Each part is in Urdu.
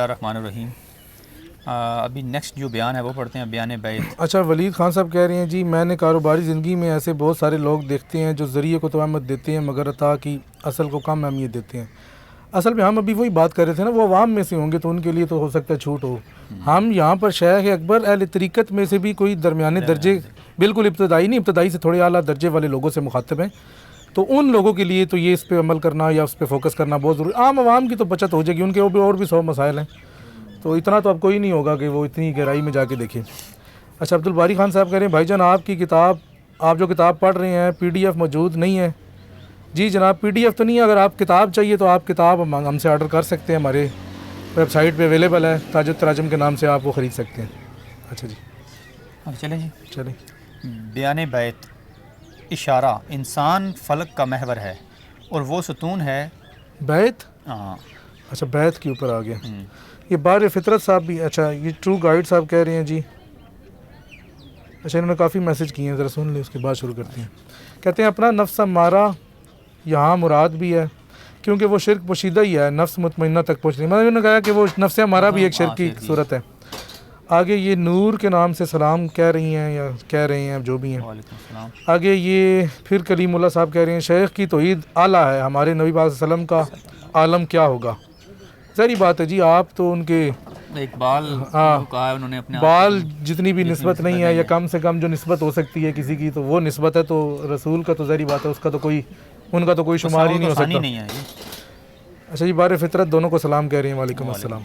اللہ الرحمن الرحیم۔ ابھی نیکسٹ جو بیان ہے وہ پڑھتے ہیں، بیان بیت۔ اچھا، ولید خان صاحب کہہ رہے ہیں جی میں نے کاروباری زندگی میں ایسے بہت سارے لوگ دیکھتے ہیں جو ذریعے کو تو اہمیت دیتے ہیں مگر عطا کی اصل کو کم اہمیت دیتے ہیں۔ اصل میں ہم ابھی وہی بات کر رہے تھے نا، وہ عوام میں سے ہوں گے تو ان کے لیے تو ہو سکتا ہے چھوٹ ہو۔ ہم یہاں پر شیخ اکبر اہل طریقت میں سے بھی کوئی درمیانے درجے، بالکل ابتدائی نہیں، ابتدائی سے تھوڑے اعلیٰ درجے والے لوگوں سے مخاطب ہیں، تو ان لوگوں کے لیے تو یہ اس پہ عمل کرنا یا اس پہ فوکس کرنا بہت ضروری۔ عام عوام کی تو بچت ہو جائے گی، ان کے اور بھی 100 مسائل ہیں، تو اتنا تو اب کوئی نہیں ہوگا کہ وہ اتنی گہرائی میں جا کے دیکھیں۔ اچھا، عبدالباری خان صاحب کہہ رہے ہیں بھائی جان آپ کی کتاب، آپ جو کتاب پڑھ رہے ہیں PDF موجود نہیں ہے؟ جی جناب، PDF تو نہیں ہے، اگر آپ کتاب چاہیے تو آپ کتاب ہم سے آرڈر کر سکتے ہیں، ہمارے ویب سائٹ پہ اویلیبل ہے، تاج التراجم کے نام سے آپ وہ خرید سکتے ہیں۔ اچھا جی، اب چلیں جی، چلیں۔ بیان بیت۔ اشارہ، انسان فلک کا محور ہے اور وہ ستون ہے۔ بیت، ہاں، اچھا بیت کے اوپر آ گیا۔ یہ بار فطرت صاحب بھی، اچھا یہ ٹرو گائیڈ صاحب کہہ رہے ہیں جی، اچھا انہوں نے کافی میسج کیے ہیں، ذرا سن لیں اس کے بعد شروع کرتے ہیں۔ کہتے ہیں اپنا نفس ہمارا یہاں مراد بھی ہے کیونکہ وہ شرک پوشیدہ ہی ہے، نفس مطمئنہ تک پہنچ نہیں، میں نے انہوں نے کہا کہ وہ نفس ہمارا بھی ایک شرک کی صورت ہے۔ آگے یہ نور کے نام سے سلام کہہ رہی ہیں یا کہہ رہے ہیں جو بھی ہیں۔ وعلیکم السلام۔ آگے یہ پھر کلیم اللہ صاحب کہہ رہے ہیں شیخ کی توحید اعلیٰ ہے، ہمارے نبی پاک صلی اللہ علیہ وسلم کا عالم کیا ہوگا؟ ظاہری بات ہے جی، آپ تو ان کے اقبال ہاں کہا ہے انہوں نے اپنے بال جتنی بھی نسبت نہیں ہے یا کم سے کم جو نسبت ہو سکتی ہے کسی کی تو وہ نسبت ہے، تو رسول کا تو ظاہری بات ہے اس کا تو کوئی، ان کا تو کوئی شمار ہی نہیں ہو سکتا۔ نہیں ہے یہ۔ اچھا جی، بار فطرت دونوں کو سلام کہہ رہے ہیں، وعلیکم السلام۔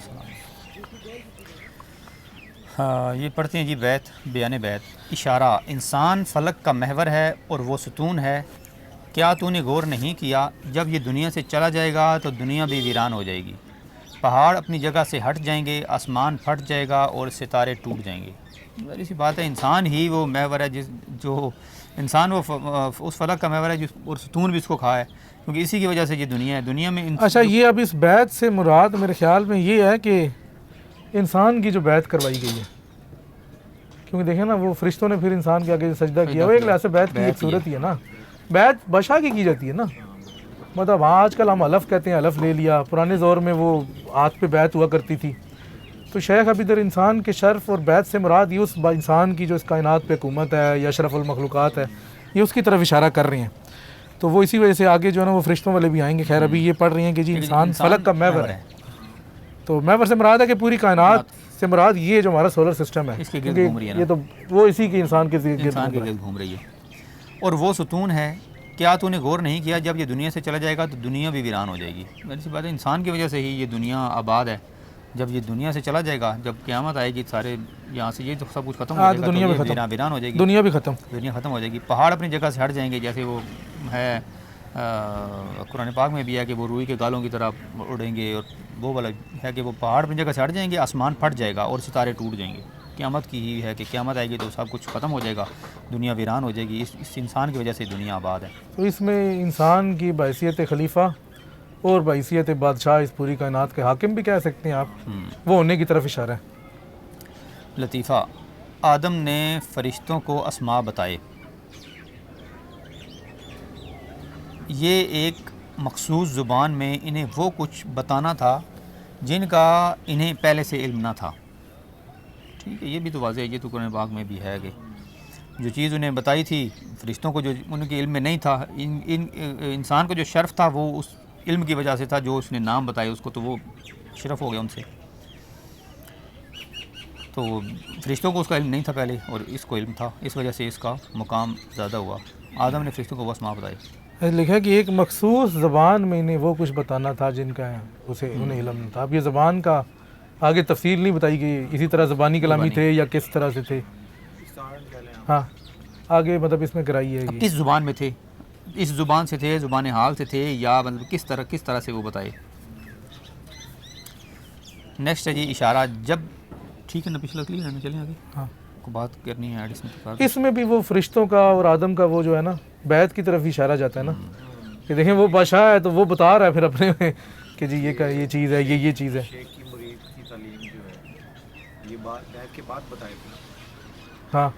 ہاں، یہ پڑھتے ہیں جی بیت، بیان بیت۔ اشارہ، انسان فلک کا محور ہے اور وہ ستون ہے، کیا تو نے غور نہیں کیا جب یہ دنیا سے چلا جائے گا تو دنیا بھی ویران ہو جائے گی، پہاڑ اپنی جگہ سے ہٹ جائیں گے، آسمان پھٹ جائے گا اور ستارے ٹوٹ جائیں گے۔ ظاہر سی بات ہے، انسان ہی وہ محور ہے جو انسان وہ اس فلک کا محور ہے اور ستون بھی اس کو کھا ہے، کیونکہ اسی کی وجہ سے یہ دنیا ہے، دنیا میں اچھا، یہ اب اس بیت سے مراد میرے خیال میں یہ ہے کہ انسان کی جو بیت کروائی گئی ہے، کیونکہ دیکھیں نا وہ فرشتوں نے پھر انسان کے آگے سجدہ کیا، وہ ایک لحاظ سے بیت کی ایک صورت ہی ہے نا، بیت بادشاہ کی جاتی ہے نا، مطلب ہاں آج کل ہم حلف کہتے ہیں، حلف لے لیا، پرانے دور میں وہ ہاتھ پہ بیت ہوا کرتی تھی، تو شیخ اب ادھر انسان کے شرف اور بیت سے مراد یہ اس انسان کی جو اس کائنات پہ حکومت ہے یا اشرف المخلوقات ہے، یہ اس کی طرف اشارہ کر رہے ہیں، تو وہ اسی وجہ سے آگے جو ہے نا وہ فرشتوں والے بھی آئیں گے۔ خیر ابھی یہ پڑھ رہی ہیں کہ جی انسان فلک کا محور ہے، تو محور سے مراد ہے کہ پوری کائنات سے مراد یہ جو ہمارا سولر سسٹم ہے، اس کے گرد گھوم رہی ہے، یہ تو وہ اسی کے انسان کے گرد گھوم رہی ہے، اور وہ ستون ہے، کیا تو نے غور نہیں کیا جب یہ دنیا سے چلا جائے گا تو دنیا بھی ویران ہو جائے گی۔ ایسی بات ہے، انسان کی وجہ سے ہی یہ دنیا آباد ہے، جب یہ دنیا سے چلا جائے گا، جب قیامت آئے گی، سارے یہاں سے یہ سب کچھ ختم ہو جائے گا، دنیا بھی ختم، ویران ہو جائے گی، دنیا بھی ختم، دنیا ختم ہو جائے گی، پہاڑ اپنی جگہ سے ہٹ جائیں گے، جیسے وہ ہے قرآن پاک میں بھی ہے کہ وہ روئی کے گالوں کی طرح اڑیں گے، اور وہ والا ہے کہ وہ پہاڑ اپنی جگہ سے ہٹ جائیں گے، آسمان پھٹ جائے گا اور ستارے ٹوٹ جائیں گے۔ قیامت کی ہی ہے کہ قیامت آئے گی تو سب کچھ ختم ہو جائے گا، دنیا ویران ہو جائے گی، اس انسان کی وجہ سے دنیا آباد ہے۔ تو اس میں انسان کی بحیثیت خلیفہ اور بحیثیت بادشاہ اس پوری کائنات کے حاکم بھی کہہ سکتے ہیں آپ، وہ ہونے کی طرف اشارہ ہے۔ لطیفہ، آدم نے فرشتوں کو اسماء بتائے، یہ ایک مخصوص زبان میں انہیں وہ کچھ بتانا تھا جن کا انہیں پہلے سے علم نہ تھا۔ ٹھیک ہے، یہ بھی تو واضح ہے، یہ تو قرآن پاک میں بھی ہے کہ جو چیز انہیں بتائی تھی فرشتوں کو، جو ان کے علم میں نہیں تھا، انسان کو جو شرف تھا وہ اس علم کی وجہ سے تھا، جو اس نے نام بتائے اس کو، تو وہ شرف ہو گیا ان سے، تو فرشتوں کو اس کا علم نہیں تھا پہلے اور اس کو علم تھا، اس وجہ سے اس کا مقام زیادہ ہوا۔ آدم نے فرشتوں کو وہ اسماء بتائی، لکھا کہ ایک مخصوص زبان میں انہیں وہ کچھ بتانا تھا جن کا اسے انہیں علم نہیں تھا۔ اب یہ زبان کا آگے تفصیل نہیں بتائی گئی، اسی طرح زبانی کلامی تھے یا کس طرح سے تھے، ہاں آگے مطلب اس میں کرائی ہے کس زبان میں تھے، اس زبان سے تھے، زبان حال سے تھے، یا مطلب کس طرح سے وہ بتائے۔ نیکسٹ ہے جی اشارہ، جب ٹھیک ہے نا، پچھلا کلیئر ہے نا، چلیں آگے، ہاں کو بات کرنی ہے ایڈ اس میں بھی وہ فرشتوں کا اور آدم کا وہ جو ہے نا بیت کی طرف اشارہ جاتا ہے نا، کہ دیکھیں وہ بادشاہ ہے تو وہ بتا رہا ہے پھر اپنے میں کہ جی یہ چیز ہے، یہ چیز ہے۔ شیخ کی مرید کی تعلیم جو ہے یہ بیت کے بعد بتائے تھے، ہاں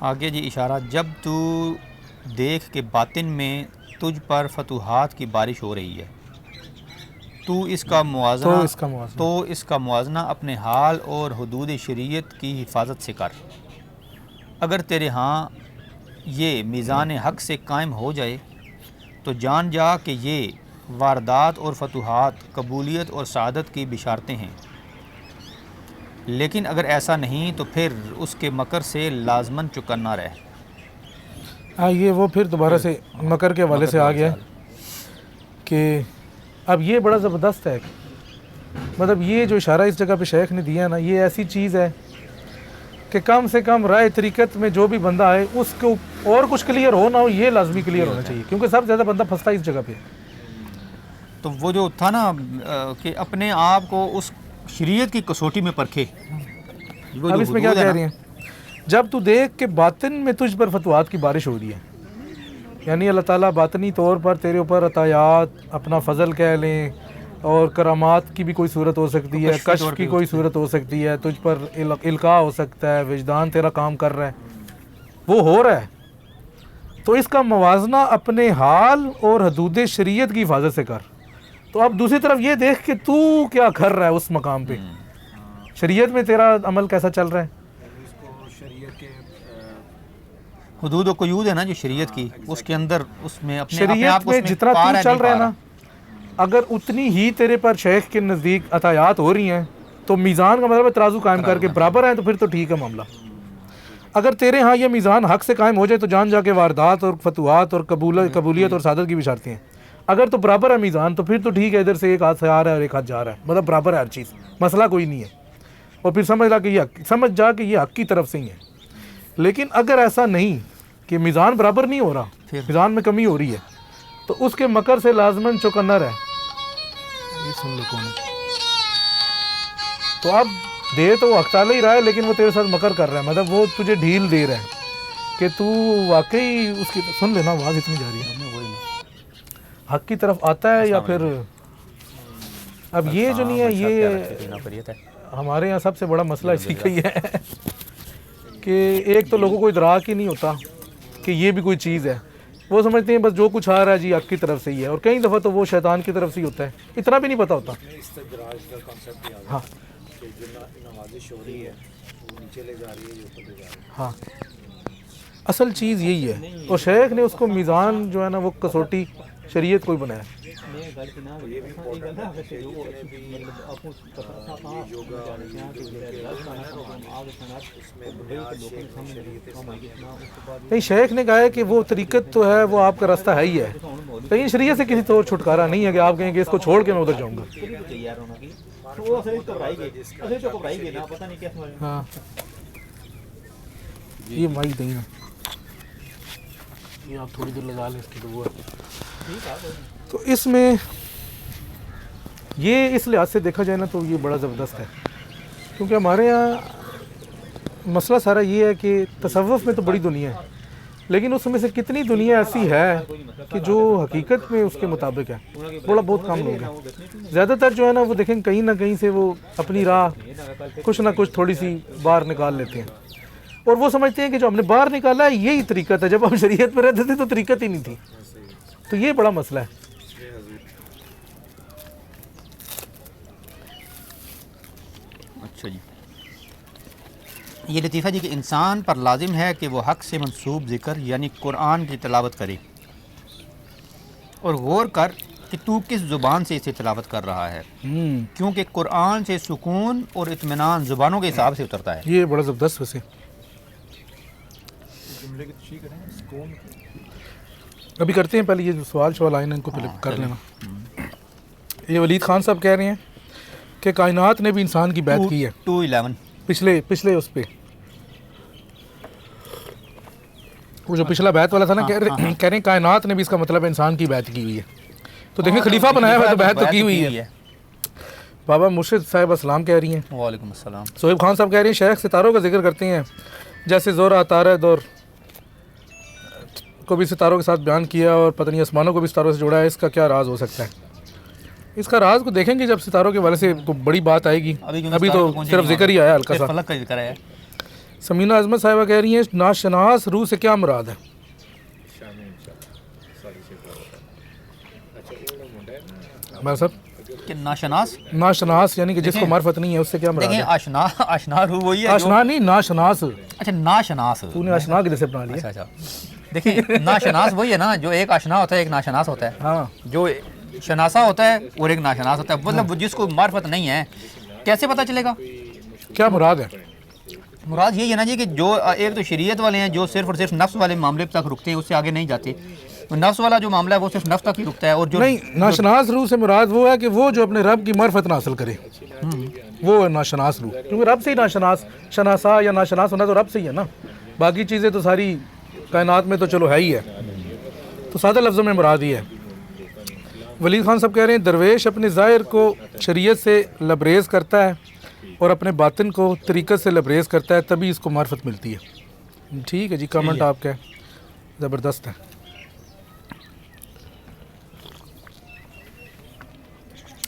آگے جی اشارہ، جب تو دیکھ کہ باطن میں تجھ پر فتوحات کی بارش ہو رہی ہے، تو اس کا موازنہ اپنے حال اور حدود شریعت کی حفاظت سے کر. اگر تیرے ہاں یہ میزان حق سے قائم ہو جائے تو جان جا کہ یہ واردات اور فتوحات قبولیت اور سعادت کی بشارتیں ہیں. لیکن اگر ایسا نہیں تو پھر اس کے مکر سے لازماً چکنا رہ. ہاں یہ وہ پھر دوبارہ سے مکر کے حوالے سے آ گیا کہ اب یہ بڑا زبردست ہے. مطلب یہ جو اشارہ اس جگہ پہ شیخ نے دیا نا، یہ ایسی چیز ہے کہ کم سے کم رائے طریقت میں جو بھی بندہ آئے اس کو اور کچھ کلیئر ہو نہ ہو، یہ لازمی کلیئر ہونا چاہیے، کیونکہ سب سے زیادہ بندہ پھنستا ہے اس جگہ پہ. تو وہ جو تھا نا کہ اپنے آپ کو اس شریعت کی کسوٹی میں پرکھے. اب اس میں کیا کہہ رہی ہیں، جب تو دیکھ کہ باطن میں تجھ پر فتوحات کی بارش ہو رہی ہے، یعنی اللہ تعالیٰ باطنی طور پر تیرے اوپر عطایات، اپنا فضل کہہ لیں، اور کرامات کی بھی کوئی صورت ہو سکتی ہے، کشف کی کوئی صورت ہو سکتی ہے، تجھ پر القاء ہو سکتا ہے، وجدان تیرا کام کر رہا ہے، وہ ہو رہا ہے. تو اس کا موازنہ اپنے حال اور حدود شریعت کی حفاظت سے کر. تو اب دوسری طرف یہ دیکھ کہ تو کیا کر رہا ہے اس مقام پہ، شریعت میں تیرا عمل کیسا چل رہا ہے. اس کو شریعت کے حدود و قیود ہے نا جو شریعت کی، اس کے اندر اس میں اپنے شریعت میں جتنا تو چل رہا ہے نا، اگر اتنی ہی تیرے پر شیخ کے نزدیک عطایات ہو رہی ہیں تو میزان کا مطلب ہے ترازو قائم کر کے برابر ہیں، تو پھر تو ٹھیک ہے معاملہ. اگر تیرے ہاں یہ میزان حق سے قائم ہو جائے تو جان جا کے واردات اور فتوحات اور قبولیت اور سعادت کی بشارتیں ہیں. اگر تو برابر ہے میزان تو پھر تو ٹھیک ہے، ادھر سے ایک ہاتھ سے آ رہا ہے اور ایک ہاتھ جا رہا ہے، مطلب برابر ہے ہر چیز، مسئلہ کوئی نہیں ہے. اور پھر سمجھ جا کہ یہ حق کی طرف سے ہی ہے. لیکن اگر ایسا نہیں کہ میزان برابر نہیں ہو رہا، میزان میں کمی ہو رہی ہے، تو اس کے مکر سے لازماً چوکنا رہے. یہ سن لو کون ہے. تو اب دے تو وہ حق تعالی ہی رہا ہے، لیکن وہ تیرے ساتھ مکر کر رہا ہے، مطلب وہ تجھے ڈھیل دے رہا ہے کہ تو واقعی اس کی سن لینا آواز اتنی جا رہی ہے، حق کی طرف آتا ہے یا پھر. اب یہ جو نہیں ہے، یہ ہمارے یہاں سب سے بڑا مسئلہ اسی کا ہی ہے کہ ایک تو لوگوں کو ادراک ہی نہیں ہوتا کہ یہ بھی کوئی چیز ہے. وہ سمجھتے ہیں بس جو کچھ آ رہا ہے جی حق کی طرف سے ہی ہے، اور کئی دفعہ تو وہ شیطان کی طرف سے ہی ہوتا ہے، اتنا بھی نہیں پتہ ہوتا. ہاں ہاں اصل چیز یہی ہے، اور شیخ نے اس کو میزان جو ہے نا وہ کسوٹی شریعت کو ہی بنایا. نہیں، شیخ نے کہا ہے کہ وہ طریقت تو ہے، وہ آپ کا راستہ ہے ہی ہے، لیکن شریعت سے کسی طور چھٹکارا نہیں ہے کہ آپ کہیں کہ اس کو چھوڑ کے میں ادھر جاؤں گا. ہاں یہ مائی دیں نا، یہ آپ تھوڑی دیر لگا لیں اس کی. تو اس میں یہ اس لحاظ سے دیکھا جائے نا تو یہ بڑا زبردست ہے، کیونکہ ہمارے یہاں مسئلہ سارا یہ ہے کہ تصوف میں تو بڑی دنیا ہے، لیکن اس میں سے کتنی دنیا ایسی ہے کہ جو حقیقت میں اس کے مطابق ہے. تھوڑا بہت کم لوگ ہیں، زیادہ تر جو ہے نا وہ دیکھیں کہیں نہ کہیں سے وہ اپنی راہ کچھ نہ کچھ تھوڑی سی باہر نکال لیتے ہیں، اور وہ سمجھتے ہیں کہ جو ہم نے باہر نکالا ہے یہی طریقت ہے. جب ہم شریعت میں رہتے تھے تو طریقت ہی نہیں تھی. تو یہ بڑا مسئلہ ہے. اچھا جی، یہ لطیفہ جی کہ انسان پر لازم ہے کہ وہ حق سے منسوب ذکر یعنی قرآن کی تلاوت کرے، اور غور کر کہ تو کس زبان سے اسے تلاوت کر رہا ہے، کیونکہ قرآن سے سکون اور اطمینان زبانوں کے حساب سے اترتا ہے. یہ بڑا زبردست ویسے. ابھی کرتے ہیں، پہلے یہ جو سوال آئے نا ان کو پہلے کر لینا. یہ ولید خان صاحب کہہ رہے ہیں کہ کائنات نے بھی انسان کی بیعت کی ہے. 2:11 پچھلے اس پہ وہ جو پچھلا بیعت والا تھا نا، کہہ رہے ہیں کائنات نے بھی، اس کا مطلب ہے انسان کی بیعت کی ہوئی ہے. تو دیکھیں خلیفہ بنایا ہوا ہے تو بیعت تو کی ہوئی ہے. بابا مرشد صاحب السلام کہہ رہی ہیں. وعلیکم السلام. صہیب خان صاحب کہہ رہے ہیں شیخ ستاروں کا ذکر کرتے ہیں، جیسے زورا عطارد اور کو بھی ستاروں کے ساتھ بیان کیا، اور پتہ نہیں آسمانوں کو بھی ستاروں سے جوڑا ہے. اس کا کیا راز ہو سکتا ہے؟ اس کا راز کو دیکھیں گے جب ستاروں کے والے سے بڑی بات آئے گی. ابھی تو صرف ذکر ہی آیا ہلکا سا. فلک کا ذکر ہے. سمینہ عظمت صاحبہ کہہ رہی ہیں ناشناس روح سے کیا مراد ہے؟ ہمارا صاحب کہ ناشناس، ناشناس یعنی کہ جس کو معرفت نہیں ہے، اس سے کیا مراد دیکھیں ہے؟ آشنا روح وہی ہے آشنا نہیں، ناشناس. اچھا ناشناس، تو نے آشنا کے جیسے بنا لیا. اچھا اچھا دیکھیں ناشناس وہی ہے نا، جو ایک آشنا ہوتا ہے ایک ناشناس ہوتا ہے. ہاں جو شناسا ہوتا ہے اور ایک ناشناس ہوتا ہے، مطلب جس کو معرفت نہیں ہے کیسے پتہ چلے گا؟ کیا مراد ہے؟ مراد یہی ہے نا جی کہ جو ایک تو شریعت والے ہیں جو صرف اور صرف نفس والے معاملے تک رکتے ہیں، اس سے آگے نہیں جاتے. نفس والا جو معاملہ ہے وہ صرف نفس تک ہی رکتا ہے. اور جو نہیں، ناشناس روح سے مراد وہ ہے کہ وہ جو اپنے رب کی معرفت نہ حاصل کرے، وہ ہے ناشناس روح. کیونکہ رب سے ہی شناسا یا ناشناس ہونا تو رب سے ہی ہے نا. باقی چیزیں تو ساری کائنات میں تو چلو ہے ہی ہے. تو سادہ لفظوں میں مراد ہی ہے. ولید خان صاحب کہہ رہے ہیں درویش اپنے ظاہر کو شریعت سے لبریز کرتا ہے اور اپنے باطن کو طریقت سے لبریز کرتا ہے، تبھی اس کو معرفت ملتی ہے. ٹھیک ہے جی، کامنٹ آپ کا زبردست ہے.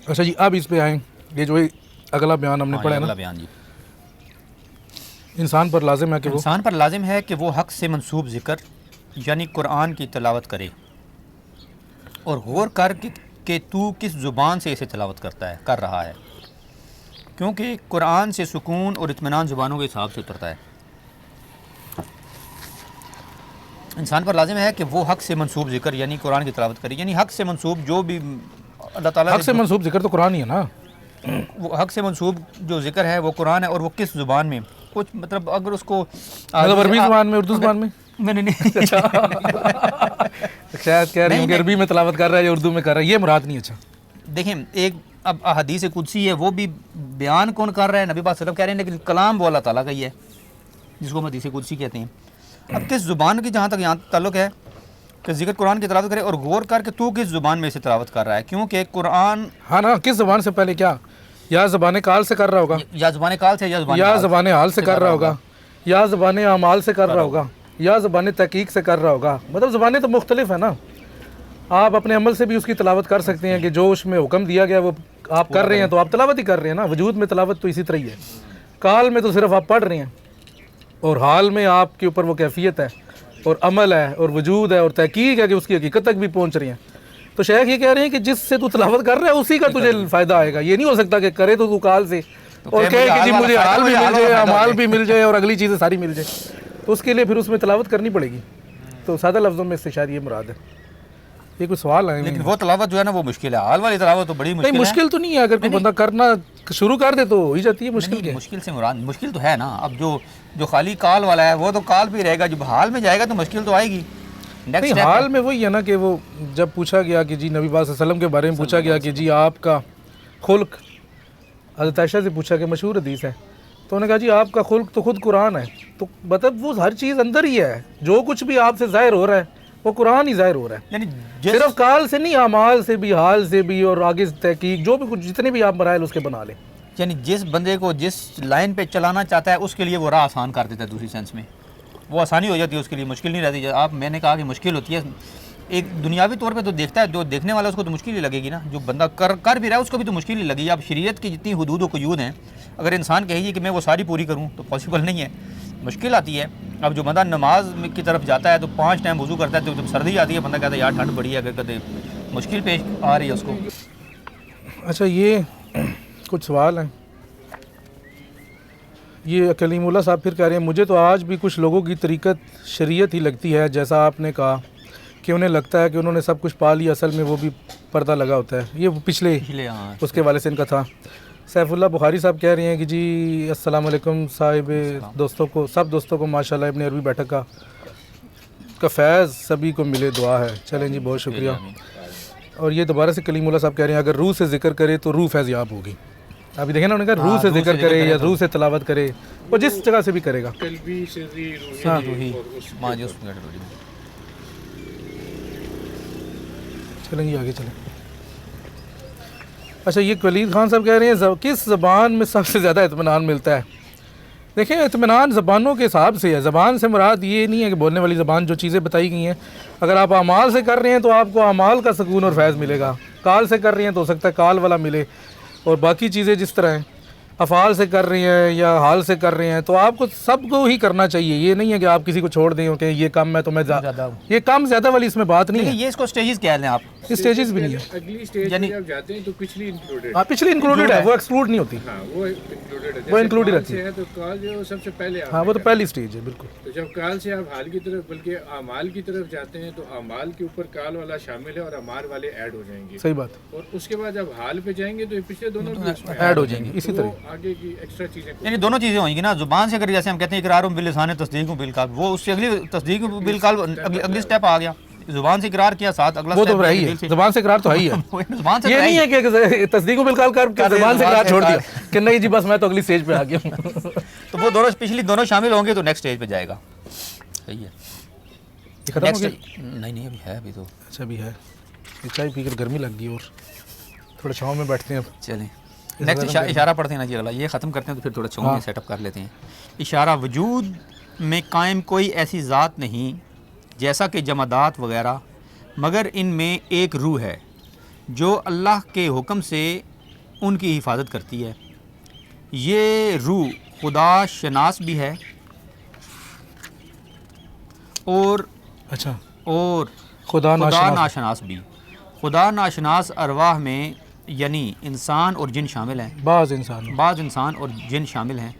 اچھا جی، اب اس پہ آئیں. یہ جو اگلا بیان ہم نے پڑھا ہے نا، بیان جی، انسان پر لازم ہے کہ وہ انسان پر لازم ہے کہ وہ حق سے منسوب ذکر یعنی قرآن کی تلاوت کرے اور غور کر کہ تو کس زبان سے اسے تلاوت کر رہا ہے، کیونکہ قرآن سے سکون اور اطمینان زبانوں کے حساب سے اترتا ہے. انسان پر لازم ہے کہ وہ حق سے منسوب ذکر یعنی قرآن کی تلاوت کرے. یعنی حق سے منسوب جو بھی اللہ تعالیٰ حق سے منسوب ذکر تو قرآن ہی ہے نا. وہ حق سے منسوب جو ذکر ہے وہ قرآن ہے، اور وہ کس زبان میں، کچھ مطلب اگر اس کو مطلب عربی زبان میں، اردو زبان میں. میں نے نہیں شاید کہہ رہی ہوں کہ عربی میں تلاوت کر رہا ہے یا اردو میں کر رہا ہے، یہ مراد نہیں. اچھا دیکھیں، ایک اب حدیث قدسی ہے، وہ بھی بیان کون کر رہا ہے؟ نبی پاک صلی اللہ علیہ وسلم کہہ رہے ہیں، لیکن کلام وہ اللہ تعالیٰ کا ہی ہے جس کو ہم حدیث قدسی کہتے ہیں. اب کس زبان کی جہاں تک یہاں تعلق ہے کہ ذکر قرآن کی تلاوت کرے اور غور کر کے تو کس زبان میں اسے تلاوت کر رہا ہے، کیونکہ قرآن ہاں نا، کس زبان سے پہلے کیا، یا زبان کال سے کر رہا ہوگا، یا زبان کال سے، یا زبان حال سے کر رہا ہوگا، یا زبان اعمال سے کر رہا ہوگا، یا زبان تحقیق سے کر رہا ہوگا. مطلب زبانیں تو مختلف ہیں نا. آپ اپنے عمل سے بھی اس کی تلاوت کر سکتے ہیں کہ جو اس میں حکم دیا گیا وہ آپ کر رہے ہیں تو آپ تلاوت ہی کر رہے ہیں نا. وجود میں تلاوت تو اسی طرح ہی ہے. کال میں تو صرف آپ پڑھ رہے ہیں، اور حال میں آپ کے اوپر وہ کیفیت ہے اور عمل ہے اور وجود ہے اور تحقیق ہے کہ اس کی حقیقت تک بھی پہنچ رہی ہیں. تو شیخ یہ کہہ رہے ہیں کہ جس سے تو تلاوت کر رہا ہے اسی کا تجھے فائدہ آئے گا. یہ نہیں ہو سکتا کہ کرے تو کال سے اور کہے کہ جی مجھے حال بھی مل جائے، اعمال بھی مل جائے اور اگلی چیزیں ساری مل جائے. تو اس کے لیے پھر اس میں تلاوت کرنی پڑے گی. تو سادہ لفظوں میں اس سے شاید یہ مراد ہے. یہ کوئی سوال ہے؟ لیکن وہ تلاوت جو ہے نا وہ مشکل ہے. حال والی تلاوت تو بڑی مشکل ہے. نہیں، مشکل تو نہیں ہے. اگر کوئی بندہ کرنا شروع کر دے تو ہو ہی جاتی ہے. مشکل کیا ہے؟ مشکل سے مراد مشکل تو ہے نا. اب جو خالی کال والا ہے وہ تو کال پہ رہے گا، جب حال میں جائے گا تو مشکل تو آئے گی. نہیں، حال میں وہی ہے نا کہ وہ جب پوچھا گیا کہ جی نبی پاک صلی اللہ علیہ وسلم کے بارے میں پوچھا گیا کہ جی آپ کا خلق، حضرت عائشہ سے پوچھا کہ مشہور حدیث ہے، تو انہوں نے کہا جی آپ کا خلق تو خود قرآن ہے. تو مطلب وہ ہر چیز اندر ہی ہے. جو کچھ بھی آپ سے ظاہر ہو رہا ہے وہ قرآن ہی ظاہر ہو رہا ہے. یعنی صرف کال سے نہیں، اعمال سے بھی، حال سے بھی، اور آگے تحقیق جو بھی کچھ جتنے بھی آپ مراحل اس کے بنا لیں. یعنی جس بندے کو جس لائن پہ چلانا چاہتا ہے اس کے لیے وہ راہ آسان کر دیتا ہے. دوسری سینس میں وہ آسانی ہو جاتی ہے اس کے لیے، مشکل نہیں رہتی. میں نے کہا کہ مشکل ہوتی ہے ایک دنیاوی طور پہ تو دیکھتا ہے، جو دیکھنے والا اس کو تو مشکل ہی لگے گی نا. جو بندہ کر بھی رہا ہے اس کو بھی تو مشکل ہی لگے گی. اب شریعت کی جتنی حدود و قیود ہیں، اگر انسان کہیے کہ میں وہ ساری پوری کروں تو پاسبل نہیں ہے، مشکل آتی ہے. اب جو بندہ نماز کی طرف جاتا ہے تو 5 ٹائم وضو کرتا ہے، تو جب سردی آتی ہے بندہ کہتا ہے یار ٹھنڈ بڑی ہے، اگر کدے مشکل پیش آ رہی ہے اس کو. اچھا، یہ کچھ سوال ہیں. یہ کلیم اللہ صاحب پھر کہہ رہے ہیں مجھے تو آج بھی کچھ لوگوں کی طریقت شریعت ہی لگتی ہے، جیسا آپ نے کہا کہ انہیں لگتا ہے کہ انہوں نے سب کچھ پا لیا، اصل میں وہ بھی پردہ لگا ہوتا ہے. یہ پچھلے اس کے والے سے ان کا تھا. سیف اللہ بخاری صاحب کہہ رہے ہیں کہ جی السلام علیکم صاحب دوستوں کو، سب دوستوں کو ماشاءاللہ ابن عربی بیٹھک کا فیض سبھی کو ملے، دعا ہے. چلیں جی، بہت شکریہ. اور یہ دوبارہ سے کلیم اللہ صاحب کہہ رہے ہیں اگر روح سے ذکر کرے تو روح فیض یاب ہوگی. ابھی دیکھیں نا، انہوں نے کہا روح سے ذکر کرے یا روح سے تلاوت کرے، وہ جس جگہ سے بھی کرے گا. چلیں جی آگے چلیں. اچھا، یہ ولید خان صاحب کہہ رہے ہیں کس زبان میں سب سے زیادہ اطمینان ملتا ہے؟ دیکھیں، اطمینان زبانوں کے حساب سے ہے. زبان سے مراد یہ نہیں ہے کہ بولنے والی زبان، جو چیزیں بتائی گئی ہیں. اگر آپ اعمال سے کر رہے ہیں تو آپ کو اعمال کا سکون اور فیض ملے گا. کال سے کر رہے ہیں تو ہو سکتا ہے کال والا ملے، اور باقی چیزیں جس طرح ہیں. افعال سے کر رہے ہیں یا حال سے کر رہے ہیں، تو آپ کو سب کو ہی کرنا چاہیے. یہ نہیں ہے کہ آپ کسی کو چھوڑ دیں کہ یہ کم ہے تو میں زیادہ ہوں. یہ کم زیادہ والی اس میں بات نہیں ہے. یہ اس کو سٹیجز کہہ لیں آپ. اسٹیجز بھی نہیں ہے. اگلی اسٹیج یعنی- پہ جب جاتے ہیں تو پچھلی انکلوڈیڈ. ہاں پچھلی انکلوڈیڈ ہے، وہ ایکسکلوڈ نہیں ہوتی. ہاں وہ انکلوڈیڈ ہے. وہ included رہتی ہے تو کال جو سب سے پہلے ہاں وہ تو پہلی اسٹیج ہے بالکل. تو جب کال سے آپ حال کی طرف بلکہ اعمال کی طرف جاتے ہیں تو اعمال کے اوپر کال والا شامل ہے اور اعمال والے ایڈ ہو جائیں گے. صحیح بات. اور اس کے بعد جب حال پہ جائیں گے تو یہ پچھلے دونوں بھی اس میں ایڈ ہو جائیں گے اسی تو طرح. وہ آگے کی ایکسٹرا چیزیں یعنی دونوں چیزیں ہوئیں گی نا. زبان سے اگر جیسے ہم کہتے ہیں اقرار باللسان تصدیق بالقلب، وہ اس سے اگلی تصدیق بالقلب اگلی سٹیپ آ گیا. زبان سے اقرار کیا، ساتھ اگلا وہ تو step ہے ہی دل ہے، سے. زبان سے اقرار تو ہے ہی ہے. زبان سے یہ تو نہیں ہی. ہے کہ تصدیق بالقول کر کے زبان سے اقرار چھوڑ دیا کہ نہیں جی بس میں تو اگلی اسٹیج پہ آ گیا ہوں. تو وہ دونوں پچھلی دونوں شامل ہوں گے تو نیکسٹ اسٹیج پہ جائے گا. صحیح ہے. یہ ختم ہو گیا؟ نہیں ابھی ہے ابھی تو. اچھا بھی ہے. یہ چائے پی کر گرمی لگ گئی اور تھوڑا چھاؤں میں بیٹھتے ہیں اب. چلیں نیکسٹ اشارہ پڑھتے ہیں نا جی اگلا. یہ ختم کرتے ہیں تو پھر تھوڑا چھوڑ میں سیٹ اپ کر لیتے ہیں. اشارہ وجود میں قائم کوئی ایسی ذات نہیں جیسا کہ جمادات وغیرہ، مگر ان میں ایک روح ہے جو اللہ کے حکم سے ان کی حفاظت کرتی ہے. یہ روح خدا شناس بھی ہے اور اچھا خدا ناشناس بھی. خدا ناشناس ارواح میں یعنی انسان اور جن شامل ہیں. بعض انسان اور جن شامل ہیں.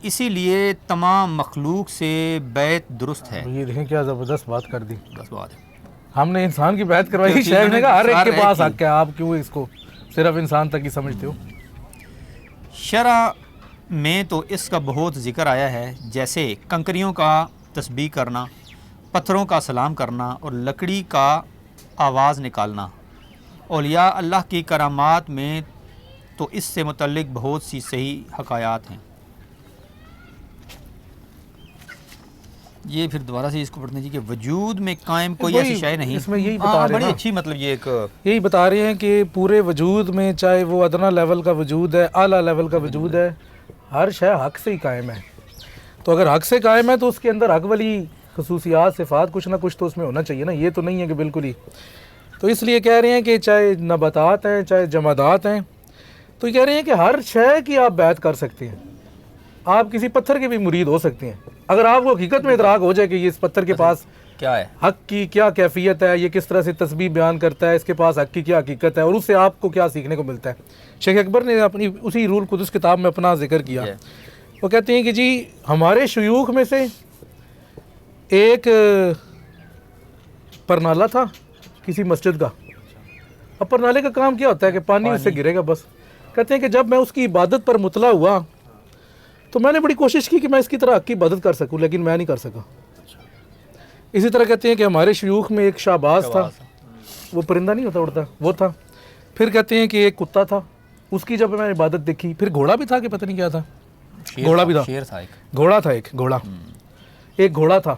اسی لیے تمام مخلوق سے بیعت درست ہے. یہ دیکھیں کیا زبردست بات کر دی. بس بات ہے. ہم نے انسان کی بیعت کروائی. شیخ نے کہا ہر ایک کے پاس حق ہے، آپ کیوں اس کو صرف انسان تک ہی سمجھتے ہو. شرع میں تو اس کا بہت ذکر آیا ہے، جیسے کنکریوں کا تسبیح کرنا، پتھروں کا سلام کرنا اور لکڑی کا آواز نکالنا. اولیاء اللہ کی کرامات میں تو اس سے متعلق بہت سی صحیح حکایات ہیں. یہ پھر دوبارہ سے اس کو پڑھنے جی کہ وجود میں قائم کوئی ایسی شے نہیں. اس میں یہی بتا رہے بڑی ہیں اچھی مطلب یہ ایک یہی بتا رہے ہیں کہ پورے وجود میں چاہے وہ ادنا لیول کا وجود ہے، اعلیٰ لیول کا وجود ہے، ہر شے حق سے ہی قائم ہے. تو اگر حق سے قائم ہے تو اس کے اندر حق والی خصوصیات صفات کچھ نہ کچھ تو اس میں ہونا چاہیے نا. یہ تو نہیں ہے کہ بالکل ہی. تو اس لیے کہہ رہے ہیں کہ چاہے نباتات ہیں چاہے جمادات ہیں، تو یہ کہہ رہے ہیں کہ ہر شے کی آپ بیعت کر سکتے ہیں. آپ کسی پتھر کے بھی مرید ہو سکتے ہیں اگر آپ کو حقیقت میں ادراک ہو جائے کہ یہ اس پتھر کے پاس کیا ہے، حق کی کیا کیفیت ہے، یہ کس طرح سے تسبیح بیان کرتا ہے، اس کے پاس حق کی کیا حقیقت ہے، اور اس سے آپ کو کیا سیکھنے کو ملتا ہے. شیخ اکبر نے اپنی اسی رول قدس کتاب میں اپنا ذکر کیا. وہ کہتے ہیں کہ جی ہمارے شیوخ میں سے ایک پرنالہ تھا کسی مسجد کا. اب پرنالے کا کام کیا ہوتا ہے کہ پانی اس سے گرے گا بس. کہتے ہیں کہ جب میں اس کی عبادت پر مطلع ہوا تو میں نے بڑی کوشش کی کہ میں اس کی طرح حق کی عبادت کر سکوں، لیکن میں نہیں کر سکا. اسی طرح کہتے ہیں کہ ہمارے شیوخ میں ایک شہباز تھا، وہ پرندہ نہیں ہوتا اڑتا، وہ تھا. پھر کہتے ہیں کہ ایک کتا تھا، اس کی جب میں نے عبادت دیکھی. پھر گھوڑا بھی تھا کہ پتہ نہیں کیا تھا، گھوڑا بھی تھا، شیر تھا ایک، گھوڑا تھا ایک گھوڑا تھا.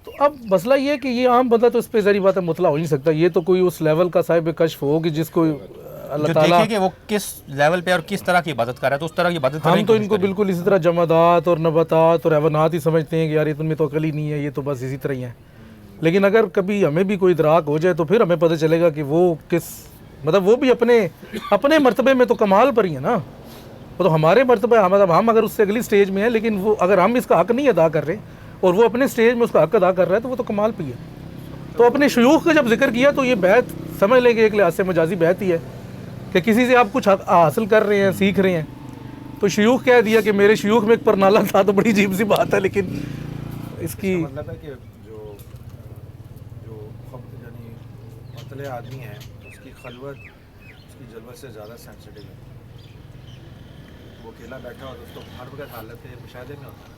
تو اب مسئلہ یہ ہے کہ یہ عام بندہ تو اس پہ ظاہری بات ہے مطلع ہو نہیں سکتا. یہ تو کوئی اس لیول کا صاحب کشف ہو کہ جس کو اللہ جو تعالیٰ دیکھے کہ وہ کس لیول پہ اور کس طرح کی عبادت کر رہا ہے تو اس طرح کی عبادت کرنے ہم کی تو کوشش ان کو کریں. بالکل اسی طرح جمادات اور نباتات اور حیوانات ہی سمجھتے ہیں کہ یار یہ تم میں تو عقل ہی نہیں ہے، یہ تو بس اسی طرح ہی ہیں. لیکن اگر کبھی ہمیں بھی کوئی ادراک ہو جائے تو پھر ہمیں پتہ چلے گا کہ وہ کس مطلب وہ بھی اپنے مرتبے میں تو کمال پر ہی ہے نا. وہ تو ہمارے مرتبہ ہم اگر اس سے اگلی سٹیج میں ہیں، لیکن وہ اگر ہم اس کا حق نہیں ادا کر رہے اور وہ اپنے سٹیج میں اس کا حق ادا کر رہا ہے تو وہ تو کمال پہ ہی ہے. تو اپنے شیوخ کا جب ذکر کیا تو یہ بیعت سمجھ لیں کہ ایک لحاظ سے مجازی بیعت ہی ہے کہ کسی سے آپ کچھ حاصل کر رہے ہیں، سیکھ رہے ہیں. تو شیوخ کہہ دیا کہ میرے شیوخ میں ایک پرنالہ تھا تو بڑی عجیب سی بات ہے، لیکن اس کی مطلب ہے کہ جو یعنی مطلع آدمی ہے اس کی خلوت اس کی جلوت سے زیادہ سینسٹیو ہے. وہ اکیلا بیٹھا ہو تو اس کو ہر وقت حالت مشاہدے میں ہوتا ہے.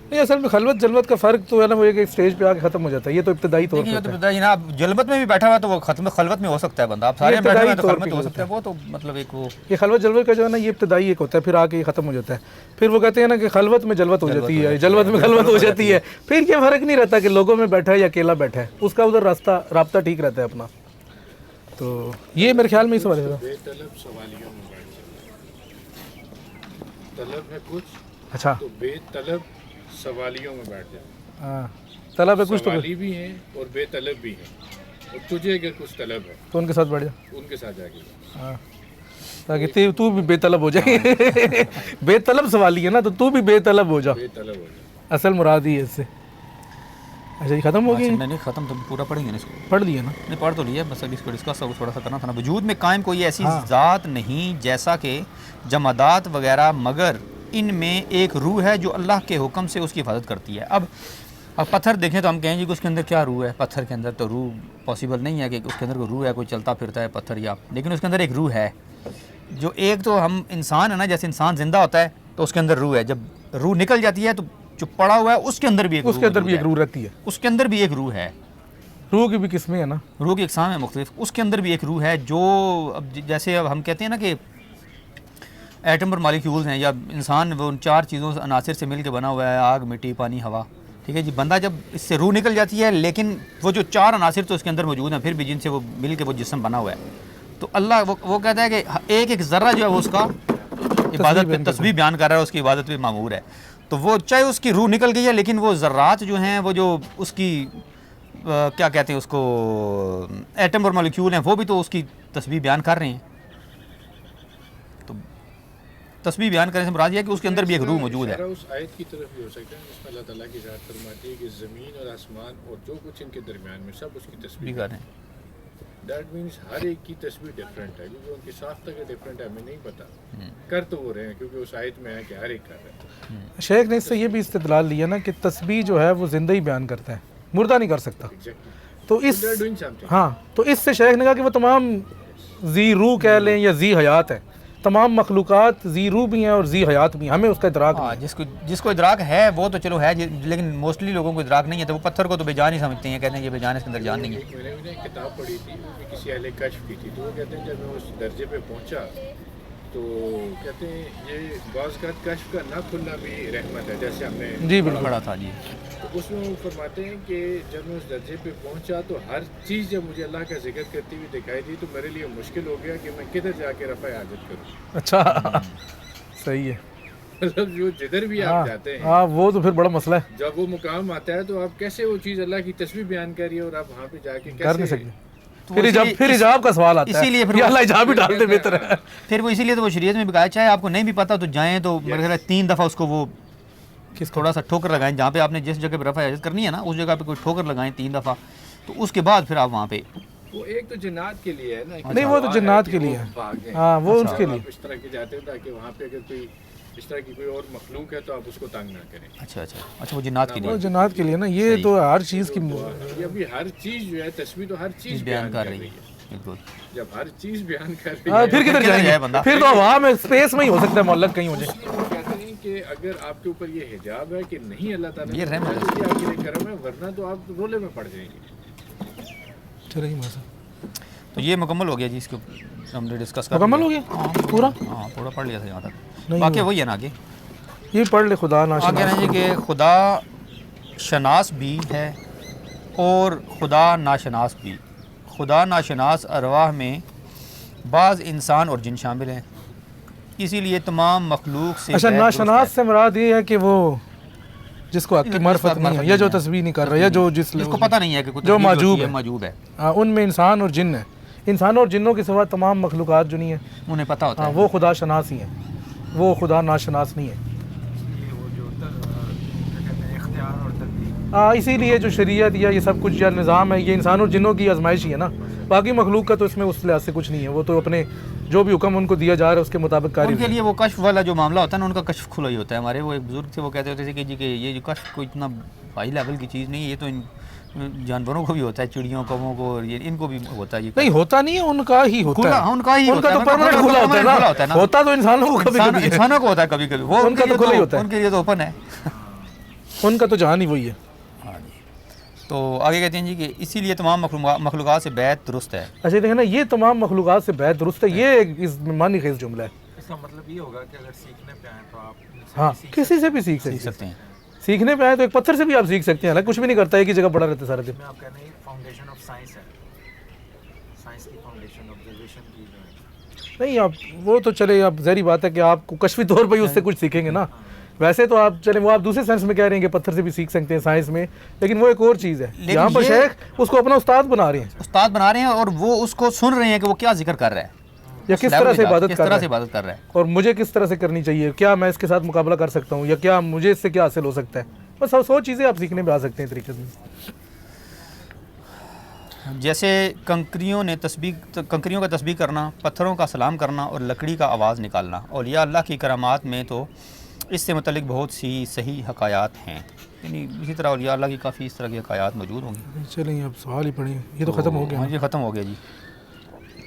نہیں اصل میں خلوت جلوت کا فرق تو ہے نا، وہ ایک سٹیج پہ آ کے ختم ہو جاتا ہے. یہ تو ابتدائی طور یہ پہ تو جناب جلوت میں بھی بیٹھا ہوا تو وہ خلوت میں ہو سکتا ہے بندہ. آپ سارے بیٹھے ہوئے ہیں تو خلوت میں ہو سکتا ہے. وہ تو مطلب ایک وہ یہ خلوت جلوت کا جو ہے نا یہ ابتدائی ایک ہوتا ہے، پھر آ کے یہ ختم ہو جاتا ہے. پھر وہ کہتے ہیں نا کہ خلوت میں جلوت ہو جاتی ہے، جلوت میں خلوت ہو جاتی ہے. پھر یہ فرق نہیں رہتا کہ لوگوں میں بیٹھا ہے یا اکیلا بیٹھا ہے، اس کا ادھر رابطہ ٹھیک رہتا ہے اپنا. تو یہ میرے خیال میں اس والے کا بے طلب سوالیوں میں بیٹھ جاتا. طلب ہے کچھ اچھا تو بے طلب سوالیوں میں بیٹھ جاتا. ہاں طلب ہے کچھ تو سوالی بھی ہیں اور بے طلب بھی ہیں. اور تجھے اگر کچھ طلب ہے ان کے ساتھ بیٹھ جا. ان کے ساتھ جا کے ہاں تاکہ تو بھی بے طلب ہو جائے. بے طلب سوالی ہے نا, تو تو بھی بے طلب ہو جا, بے طلب ہو جائے. اصل مراد ہی ہے اس سے. اچھا جی ختم ہو گئی, نہیں ختم تو پورا پڑھیں گے نا اس کو. پڑھ لیا نا. نہیں پڑھ تو لیا, بس ابھی اس کو ڈسکس تھوڑا سا کرنا تھا نا. وجود میں قائم کوئی ایسی ذات نہیں جیسا کہ جمادات وغیرہ, مگر ان میں ایک روح ہے جو اللہ کے حکم سے اس کی حفاظت کرتی ہے. اب پتھر دیکھیں تو ہم کہیں گے کہ اس کے اندر کیا روح ہے. پتھر کے اندر تو روح پاسبل نہیں ہے کہ اس کے اندر کوئی روح ہے, کوئی چلتا پھرتا ہے پتھر یا, لیکن اس کے اندر ایک روح ہے. جو ایک تو ہم انسان ہے نا, جیسے انسان زندہ ہوتا ہے تو اس کے اندر روح ہے, جب روح نکل جاتی ہے تو جو پڑا ہوا ہے اس کے اندر بھی ایک اس کے اندر بھی ایک روح رہتی ہے. اس کے اندر بھی ایک روح ہے. روح کی بھی قسمیں ہیں نا, روح کی اقسام ہے مختلف. اس کے اندر بھی ایک روح ہے جو اب جیسے اب ہم کہتے ہیں نا کہ ایٹم اور مالیکیولز ہیں, یا انسان وہ ان 4 چیزوں سے عناصر سے مل کے بنا ہوا ہے, آگ, مٹی, پانی, ہوا. ٹھیک ہے جی. بندہ جب اس سے روح نکل جاتی ہے, لیکن وہ جو 4 عناصر تو اس کے اندر موجود ہیں پھر بھی, جن سے وہ مل کے وہ جسم بنا ہوا ہے. تو اللہ وہ کہتا ہے کہ ایک ایک ذرہ جو ہے وہ اس کا عبادت پہ تسبیح بیان کر رہا ہے, اس کی عبادت پہ معمور ہے. تو وہ چاہے اس کی روح نکل گئی ہے, لیکن وہ ذرات جو ہیں, وہ جو اس کی کیا کہتے ہیں اس کو, ایٹم اور مالیکیول ہیں, وہ بھی تو اس کی تسبیح بیان کر رہے ہیں. تو تسبیح بیان کرنے سے مراد یہ ہے کہ اس کے اندر بھی ایک روح موجود ہے. اشارہ اس آیت کی طرف بھی ہو سکتا ہے جس میں اللہ تعالیٰ کی ذات فرماتی ہے کہ زمین اور آسمان اور جو کچھ ان کے درمیان میں سب اس کی تسبیح کر رہے ہیں. دیٹ مینس ہر ایک کی تسبیح ڈفرینٹ ہے, کیونکہ ان کی ساختہ کا ڈفرینٹ ہے, ہمیں نہیں پتہ. کر تو وہ رہے ہیں کیونکہ اس آیت میں ہے کہ ہر ایک کر رہے ہیں. شیخ نے اس سے یہ بھی استدلال لیا نا کہ تسبیح جو ہے وہ زندہ ہی بیان کرتا ہے, مردہ نہیں کر سکتا. تو اس ہاں, تو اس سے شیخ نے کہا کہ وہ تمام ذی روح کہہ لیں یا ذی حیات ہے, تمام مخلوقات ذی روح بھی ہیں اور ذی حیات بھی ہیں, ہمیں اس کا ادراک نہیں ہے. جس کو ادراک ہے وہ تو چلو ہے, لیکن موسٹلی لوگوں کو ادراک نہیں ہے. تو وہ پتھر کو تو بے جان ہی سمجھتے ہیں, کہتے ہیں یہ بے جان, اس کے اندر جان نہیں ہے. میں نے بھی ایک کتاب پڑھی تھی, کسی اہل کشف کی تھی, تو وہ کہتے ہیں جب میں اس درجے پہ پہنچا تو کہتے ہیں یہ بعض کا کشف کا نہ کھلنا بھی رحمت ہے, جیسے ہم نے جی بالکل پڑھا تھا جی. تو اس میں وہ فرماتے ہیں کہ جب میں اس درجے پہ پہنچا تو ہر چیز جب مجھے اللہ کا ذکر کرتی ہوئی دکھائی دی تو میرے لیے مشکل ہو گیا کہ میں کدھر جا کے رفع حاجت کروں. اچھا صحیح ہے. مطلب جو جدھر بھی آپ جاتے ہیں, ہاں وہ تو پھر بڑا مسئلہ ہے. جب وہ مقام آتا ہے تو آپ کیسے وہ چیز اللہ کی تسبیح بیان کریے اور آپ وہاں پہ جا کے کر نہیں کیسے سکتے. پھر حجاب کا سوال آتا ہے, اسی لیے پھر اللہ حجاب ہی ڈال دے بہتر ہے. پھر وہ اسی لیے تو وہ شریعت میں بھی کہا, چاہے آپ کو نہیں بھی پتہ تو جائیں تو میرے خیال ہے 3 دفعہ اس کو وہ تھوڑا سا ٹھوکر لگائیں, جہاں پہ آپ نے جس جگہ پہ رفع حاجت کرنی ہے نا اس جگہ پہ کوئی ٹھوکر لگائیں 3 دفعہ, تو اس کے بعد پھر آپ وہاں پہ. وہ ایک تو جنات کے لیے ہے نا, نہیں وہ تو جنات کے لیے ہے, ہاں وہ اس کے لیے. اس طرح کے جاتے ہیں تاکہ وہاں پہ اگر کوئی اس طرح کی کوئی اور مخلوق ہے تو آپ اس کو تنگ نہ کریں. اچھا وہ جنات کے لیے, وہ جنات کے لیے نا, یہ تو ہر چیز کی یہ ابھی ہر چیز جو ہے تسبیح تو ہر چیز بیان کر رہی ہے. بالکل. جب ہر چیز بیان کر رہی ہاں ہے پھر کدھر جائیں گے بندہ, پھر تو عوام میں اسپیس میں ہی ہو سکتا ہے معلق کہیں ہو جائے. وہ کہتے ہیں کہ اگر آپ کے اوپر یہ حجاب ہے کہ نہیں اللہ تعالیٰ یہ رحمت ہے آپ کے لیے کرم ہے, ورنہ تو آپ رولے میں پڑ جائیں گے. چلے جی ماسا, تو یہ مکمل ہو گیا جی, اس کو ہم نے ڈسکس کر مکمل ہو گیا پورا. ہاں پورا پڑھ لیا تھا یہاں تک, باقی وہی ہے نا آگے. یہ پڑھ لے خدا ناشناس. آگے نا جی کہ خدا شناس بھی ہے اور خدا ناشناس بھی. خدا ناشناس ارواح میں بعض انسان اور جن شامل ہیں, اسی لیے تمام مخلوق سے. اچھا ناشناس سے مراد یہ ہے کہ وہ جس کو حق کی معرفت نہیں ہے, یا جو تسبیح نہیں کر رہا, یا جو جس کو پتہ نہیں ہے کہ جو موجود ہے, ہاں ان میں انسان اور جن ہے. انسانوں اور جنوں کے سوا تمام مخلوقات جو نہیں ہیں انہیں پتہ ہوتا ہے, وہ خدا شناس ہی ہیں, وہ خدا ناشناس نہیں ہے. ہاں اسی لیے جو شریعت یا یہ سب کچھ یا نظام ہے یہ انسان اور جنوں کی آزمائش ہی ہے نا, باقی مخلوق کا تو اس میں اس لحاظ سے کچھ نہیں ہے. وہ تو اپنے جو بھی حکم ان کو دیا جا رہا ہے اس کے مطابق کاری. ان کے لیے وہ کشف والا جو معاملہ ہوتا ہے نا, ان کا کشف کھلا ہی ہوتا ہے. ہمارے وہ ایک بزرگ تھے, وہ کہتے ہوتے تھے کہ جی کہ یہ جو کشف کوئی اتنا ہائی لیول کی چیز نہیں ہے, یہ تو ان جانوروں کو بھی ہوتا ہے, چڑیوں کووں کو, یہ ان کو بھی ہوتا ہے. یہ نہیں ہوتا نہیں ہے, ان کا ہی ہوتا ہے, ان کا ہی ان کا تو پرماننٹ کھلا ہوتا ہے نا. ہوتا تو انسانوں کو کبھی کبھی, انسانوں کو ہوتا ہے کبھی کبھی, وہ ان کا تو کھلا ہی ہوتا ہے, ان کے لیے تو اوپن ہے, ان کا تو جہان ہی وہی ہے. تو آگے کہتے ہیں جی کہ اسی لیے تمام مخلوقات سے بیعت درست ہے. اچھا دیکھیں نا, یہ تمام مخلوقات سے بیعت درست ہے, یہ ایک اس معنی خیز جملہ ہے. اس کا مطلب یہ ہوگا کہ اگر سیکھنے پہ آئیں تو آپ ہاں کسی سے بھی سیکھ سکتے ہیں. سیکھنے پہ آئے تو ایک پتھر سے بھی آپ سیکھ سکتے ہیں, کچھ بھی نہیں کرتا, ایک ہی جگہ پڑا رہتا سارے دن. میں آپ کہہ رہے ہیں فاؤنڈیشن آف سائنس ہے, سائنس کی فاؤنڈیشن آبزرویشن کی جو ہے. نہیں آپ وہ تو چلے, آپ ظاہری بات ہے کہ آپ کو کشفی طور پہ ہی اس سے کچھ سیکھیں گے نا. ویسے تو آپ چلیں وہ آپ دوسرے سائنس میں کہہ رہے ہیں کہ پتھر سے بھی سیکھ سکتے ہیں سائنس میں, لیکن وہ ایک اور چیز ہے. یہاں پر شیخ اس کو اپنا استاد بنا رہے ہیں, اور وہ اس کو سن رہے ہیں کہ وہ کیا ذکر کر رہا ہے. یا کس طرح سے عبادت کس کر طرح رہا سے ہے عبادت کر رہا ہے. اور مجھے کس طرح سے کرنی چاہیے, کیا میں اس کے ساتھ مقابلہ کر سکتا ہوں, یا کیا مجھے اس سے کیا حاصل ہو سکتا ہے. بس 100 چیزیں آپ سیکھنے پہ آ سکتے ہیں طریقے سے. جیسے کنکریوں کا تسبیح کرنا, پتھروں کا سلام کرنا اور لکڑی کا آواز نکالنا. اولیاء اللہ کی کرامات میں تو اس سے متعلق بہت سی صحیح حکایات ہیں, یعنی اسی طرح اولیاء اللہ کی کافی اس طرح کی حکایات موجود ہوں گی. چلیں اب سوال ہی پڑھیں, یہ تو ختم ہو گیا. ہاں جی ختم ہو گیا جی.